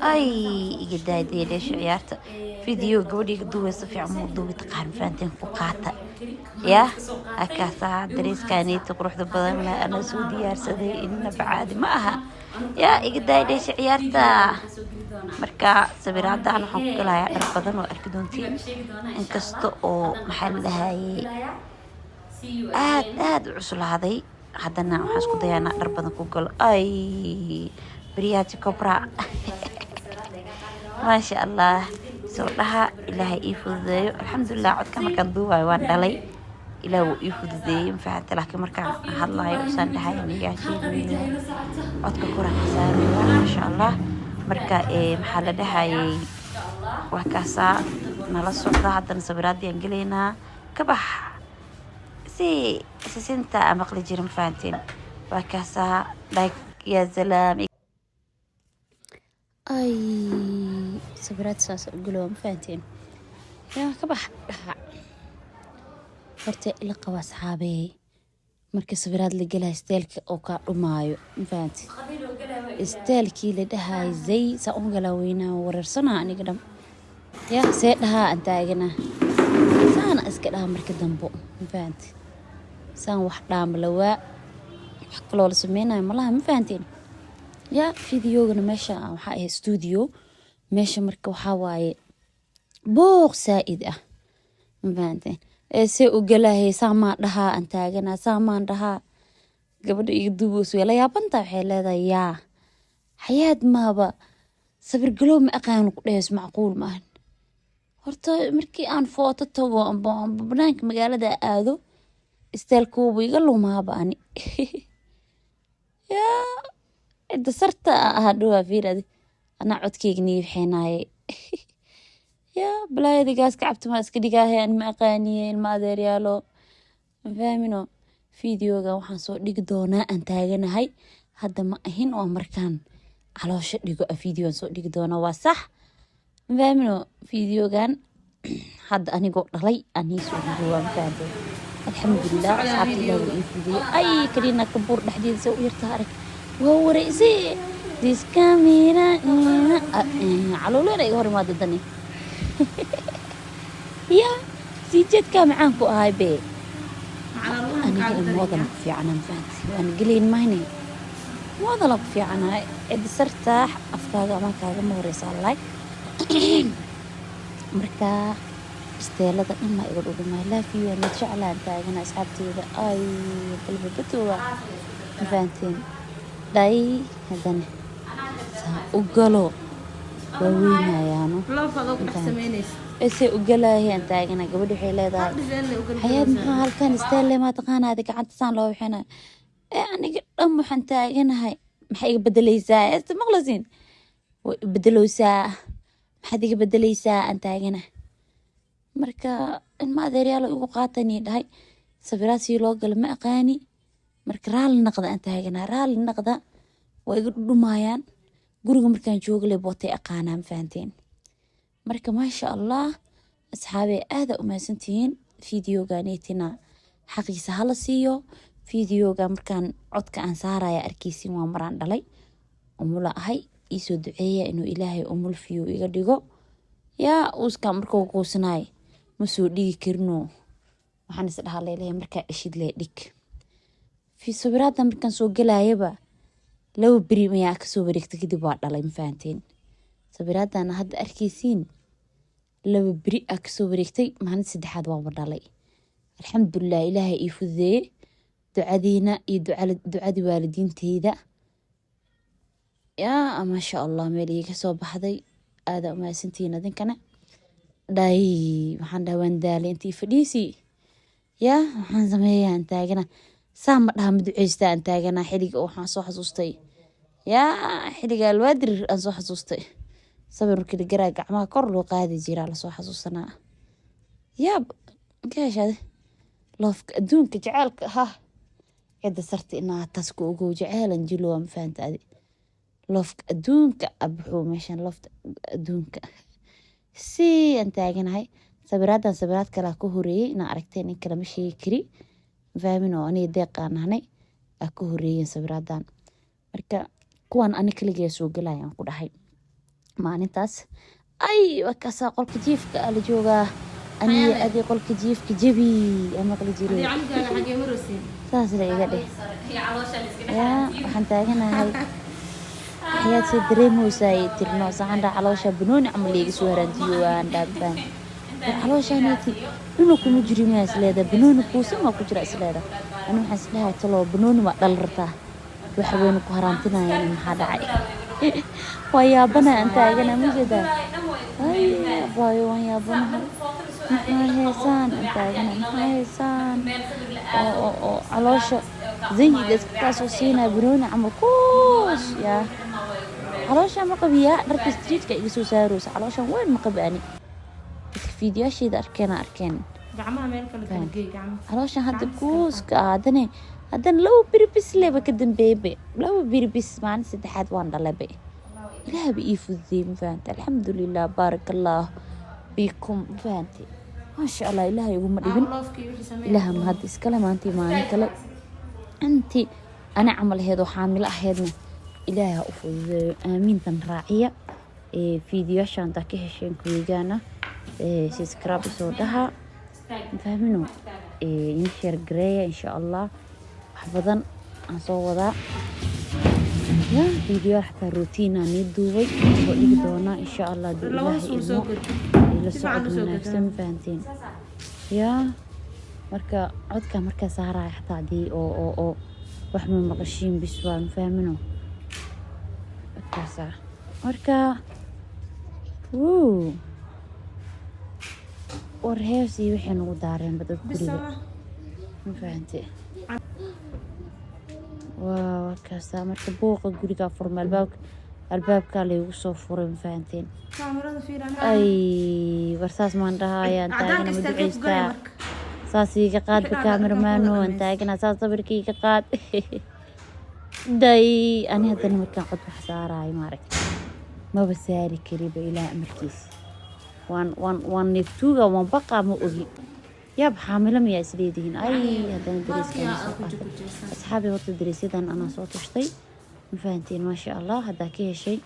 أي جدادي ليش عيارته فيديو قولي قدوة صفي عمو دوي تقارن فانتين فقاطة يا هكذا دريس كاني تروح ضبضان لا أنا سودي يارسدي إن بعادي معها يا إجدادي ليش عيارته marka sawiradan waxaan ku galayaa dhar badan oo arki doontiin inkasta oo maxaa la dhahayay aad u cuslaaday haddana waxaan isku dayaa dhar badan ku galo ay bariyaati kobra maasha allah soo dhaha ilaahay ii fududeeyo alxamdulilah codka markaan duubayo waan dhalay ilaahay wuu ii fududeeyey mafahamtay laakiin markaan hadlayo usaan dhahay anigaa sheegayno codka koraan ka saaraya maasha allah marka maxaa la dhahayay waa kaasaa nala socda haddana sawiraadii aan gelaynaa ka bax si sisinta aan maqli jirin mafahanteen waa kaasaa like ya salaam ay sawiraad saas u galo mafahanteen yaa ka bax horta ila qaba asxaabey marka sawiraad la galay steelka oo ka dhumaayo mafahanteen استالكي لدها زي سأونجلا وينا وررسنا عني قدام يا سيدها أنت أجنا سأنا أسكتها مركز دنبو مفهمت سان وحدة ملواء حقلوا لسمينا مالها مفهمتين يا فيديو أنا ماشى وحقه استوديو ماشى مركب حواي بوق سائدة مفهمتين سأوجلا هي ساما لها أنت أجنا ساما لها قبل يدوبوس ولا يا بنتا حيلا يا حياة مابا صبر قلوب ما أقان قديس معقول ماهن هرتا مركي أن فوت التوبة بنانك مقالة دا آذو استالكوبي قالوا مابا أني يا إذا صرت هادوها فيرا دي أنا عود كيقني بحيناي يا بلا يدي قاس كعبت ما اسكدقاهي أن ما أقاني الماذا ريالو فاهمينو فيديوغا waxaan soo dhigi doonaa aan taaganahay hadda ma ahin oo markaan caloosha dhigo video soo dhigi doonaa waa sax faamino videogan hadda anigoo dhalay ani soo dhigo waan faamay alxamdulillah asxaabtii ilaahay ii fidiyay ay karina kabuur dhaxdiisa soo yarta arag waa wareysay this camera caloolana iga hor imaado dani ya si jeedka macaan ku ahay bee أنا قلت موضة في عنا مفانتي وأنا قلين مايني موضة في عنا إذا سرتاح أفكار ما كان موريس الله مركا استيلا ده إما يقولوا ما لا في ولا تشعل أنت أنا أصحابتي إذا أي قلب بتوه مفانتين داي هذا وقالوا ووينا يانو لا فضوك حسمينيس إيش وقلا هي أنت أنا قبل حيلة ذا حياة ما هالكان استيل ما تقانا هذيك عن تسان لو حنا يعني أم حنت أنا هاي محيق بدلي ساعة استمغلزين بدلوا ساعة محدي بدلي ساعة أنت أنا مركا ما ذي ريال وقاتني هاي سبراسي لوجل ما أقاني مركا رال النقد أنت أنا رال النقد ويقولوا مايان قولوا مركان جوجل بوتي أقانا مفانتين marka maasha allah asxaabey aad u maasantiin fiidiyooganeetina xaqiisa hala siiyo fiidiyooga markaan codka aan saaraya arkeysin waa maraan dhalay umula ahay ii soo duceeya inuu ilaahay umul fiyo iga dhigo yaa uuska markuu quusanaay ma soo dhigi karno waxaan is dhahaa leeyahay markaa dhashid lee dhig fi sawiraadda markaan soo galayaba laba beri mayaa ka soo wareegtay kadib waa dhalay ma fahanteen sawiraadana hadda arkeysiin laba beri ka soo wareegtay maalin saddexaad waa dhalay alxamdulillah ilaahay ii fududeeyay ducadiina iyo ducadii waalidiinteyda yaa maasha allah meel iga soo baxday aad u maasantiin adinkana dhay waxaan dhahay waan daalay intii fadhiisi yaa waxaan sameeyaa aan taagana saa ma dhaha ma duceysta aan taagana xiliga waxaan soo xasuustay yaa xiliga alwaadir aan soo xasuustay sabirkii la garaa gacmaha kor loo qaadi jiraa la soo xasuusanaa yaab gaashade loofka adduunka jaceelka ha cida sarti inaa taas ku ogow jaceylan jilo waa mafaanta adi loofka adduunka abxuu meeshan loofta adduunka si aan taaganahay sabiraadan sabiraad kale ka horeeyay inaa aragteen in kale ma sheegi kari fahmin oo aniga deeqaan ahnay ka horeeyay sabiraadan marka kuwan ani kaliya soo galayaan ku dhahay maalintaas ay wakaasaa qolka jiifka la joogaa aniga adii qolka jiifka jabi ama qala jiray saas la iga dheh yaa waxaan taaganahay حياة دريمو ساي ترنو سعند علوشة بنون عملي يسوي راديو عند بان علوشة نيتي إنه كم مجرمين سلادة بنون كوسي ما كجرا سلادة أنا حس لها تلو بنون ما دلرتها وحوين كهرانتنا يعني محد عاي ويا بنا أنت أجنا مجدا أي بايو ويا بنا ما هيسان أنت أجنا ما هيسان أو علوشة زي دسكتاسو سينا بنون عمل كوس يا علوشة ما قبيا درك ستريت كيسو ساروس علوشة وين ما قباني فيديو شيء أركان gacmaha meel kale kala geey gacmaha علوشة هاد كوس قاعدني هادن لو بيربس لي بكدن بيبي لو بيربس معنا سدحات وان دلبي إلها بيفو ذي مفانت الحمد لله بارك الله بيكم مفانتي ما شاء الله إلها يقوم ابن إلها مهدس كلام أنتي ما كلام أنتي أنا عمل هذا حامل أحيانا إلها أفوز آمين تنراعية فيديو عشان تاكيه شين كويجانا سيسكراب صوتها فاهمينه ينشر قراية إن شاء الله حفظا أصوّدا يا فيديو حتى روتينا ندوي وإيق دونا إن شاء الله دو إلهي إلمو إلا صعد من نفسهم فانتين يا مركا عدكا مركا سهرة حتى دي أو وحمل مقشين بسوان فاهمينه أكاسا مركا warheesi wixii nagu daareen badad guriga ma fahantay waa kaasa marka buuqa guriga furma albaabka la igu soo furay ma fahanteen kaamirada fiirana ay warsaas maan dhahayaan taagana ma duceystaa saas iga qaad kaamiramanno taagana saas sabirkayga qaad day ani haddana markaan cod wax saaraay maaragtay maba saari kariba ilaa amarkiisa وان نفتوغا وان بقى مؤذي يا بحاملة ميا سليدين أي هذا ندرس كان أصحابي وقت دريسي دان أنا صوت شطي مفانتين ما شاء الله هذا كيه شيء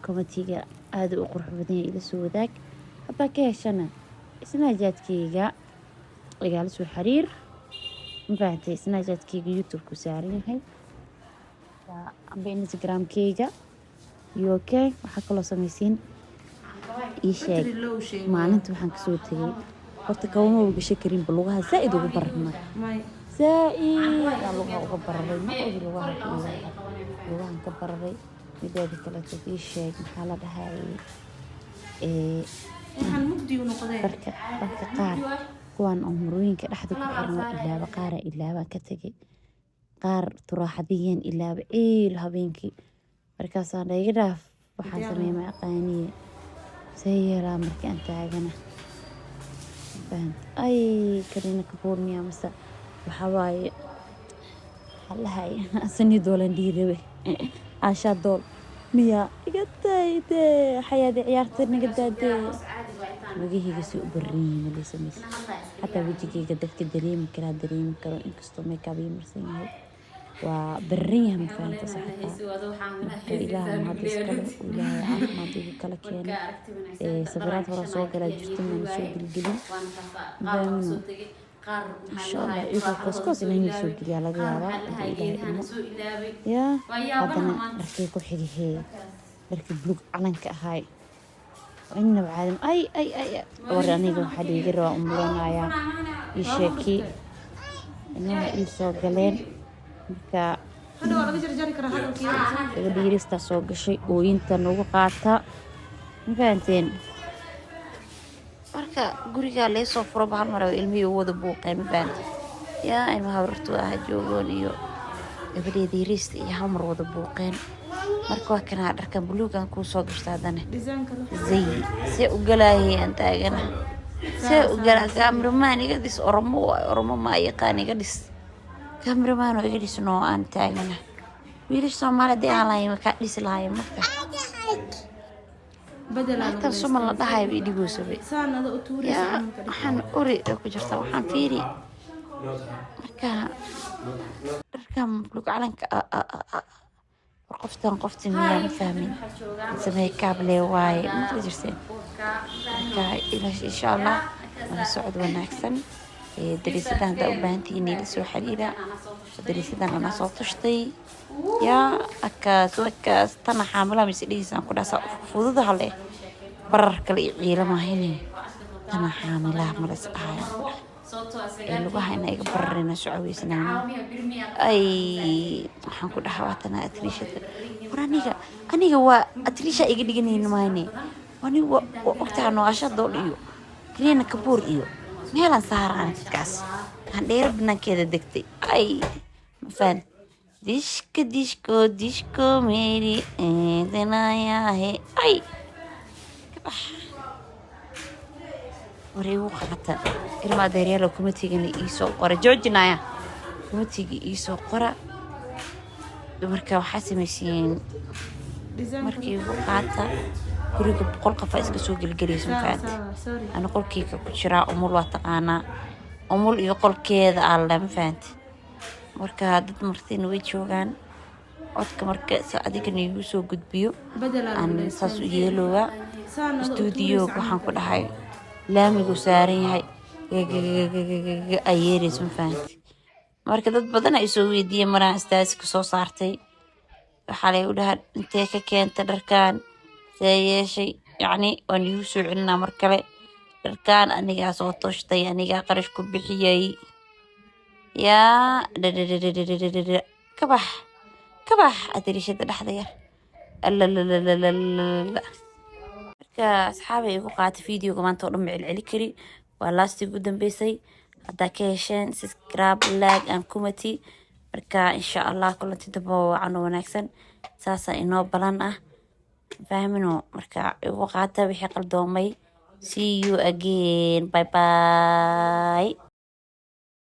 كومتيجا هذا أقرح بدني إلى سوداك هذا كيه شنا سناجات كيجا رجال سو حرير مفانتين سناجات كيجا يوتيوب كسارين هاي بين إنستغرام كيجا يوكي وحكوا له سميسين إيشاك maalinta waxaan ka soo tagay horta kawama uga shakarin balugaha zaaid ugu barna zaaid aan uga bararay ma ogi lugahan ka bararay mideeda kale ii sheeg maxaa la dhahay waxaan mugdi u noqday barka qaar kuwan umrooyinka dhaxda ku xiran ilaaba qaar ilaaba ka tagay qaar turaaxadiyeen ilaaba habeenkii markaas aan iga dhaaf waxaan sameeyay aqaaniye سيلا مركي أنت عجنة فهمت أي كرينا كبور ميا مسا وحواي حلا هاي أسني دولة نديرة عشان دول ميا قداي ده حياة عيارتنا قداي وجهي جسوا برين اللي سميس حتى وجهي قدك كدريم كلا دريم كرو إنكستو ميكابي مرسين هاي وبريها من فهمت صحتها إله ما تسكله وإله ما تيجي كلا كين سفرات ورا سوق لا جرت من سوق الجليل بمنو إن شاء الله يفوق كوسكوس إنه يسوق الجليل على جوارا إله إنه يا هذا ركيب كل حاجة هي ركيب بلوك علنك هاي وإنه بعالم أي وراني جو حد يجرا أمورنا يا يشكي إنه يسوق جلين marka hada waa laga jarjari karaa hadalkii dhiirista soo gashay oo inta nagu qaata ma fahanteen marka guriga la soo furo bahal maro ilmihi wada buuqeen ma fahanteen yaa ilmaha wartu joogoon iyo gabadheeda dhiirista iyo hal mar wada buuqeen marka waa kana dharkan buluugan ku soo gashtaa hadana zay si u galaayeen taagana si u galaa cameraman iga dis oromo ma yaqaan iga dis cameraman oo igis noo aan taagana wiilish Soomaali day halaay ma ka dhis lahaay marka badalaa suma la dhahay video sabe saanada u tuuraysa waxaan uri ku jirta waxaan fiiri marka dharkan blue calanka qoftan miyaa ma fahmin samee kaable waaye ma jirteen marka insha allah wala socod wanaagsan dariisadan haddaa u baahantihiin ila soo xiriira dariisadan ana soo tushtay yaa akaas tana xaamilaa mise dhihiisaan ku dhaasa fududaha leh barar kale iyo ciila maahine tana xaamilaa malas ahaya lugaha ina iga bararina socoweysnaan ay waxaan ku dhahaa waatana atriishada war aniga waa atriisha iga dhiganaynin maahine aniga waa ogtaa noashadoo iyo kaliina kabuur iyo meelaan saaraan dadkaas aan dheero banaankeeda degtay ay mafaan dishko meeri eedanayaahe ay wareegu qaata ilma adeeryaalo kumatigana iisoo qora joojinaya kumatiga iisoo qora marka waxaa samaysiin markii ugu qaata guriga 100 qof iska soo gelgelayso mafaad ana qolkeyga ku jira umul waa taqaanaa umul iyo qolkeeda alla mafaad marka dad martiin way joogaan codka marka adiga igu soo gudbiyo aan saas u yeeloowa studio waxaan ku dhahay laamigu saaran yahay ayeeris mafaad marka dad badan ay soo weydiiyeen maraan istaaska soo saartay waxaa la u dhahaa intee ka keenta dharkaan سيشي يعني وان يوسو عنا مركلة كان أنيقا صوتوشتي أنيقا قرش كبحيي يا كبح أدري شد الحضير لا أصحابي وقعت فيديو كمان تقولهم على كري ولاستي قدام بيسي أداكيشن سبسكرايب لايك أم كوميتي مركا إن شاء الله كل تدبوا عنو ونكسن ساسا إنو بلان فاهمينو مركا وقعت بحق الدومي see you again bye bye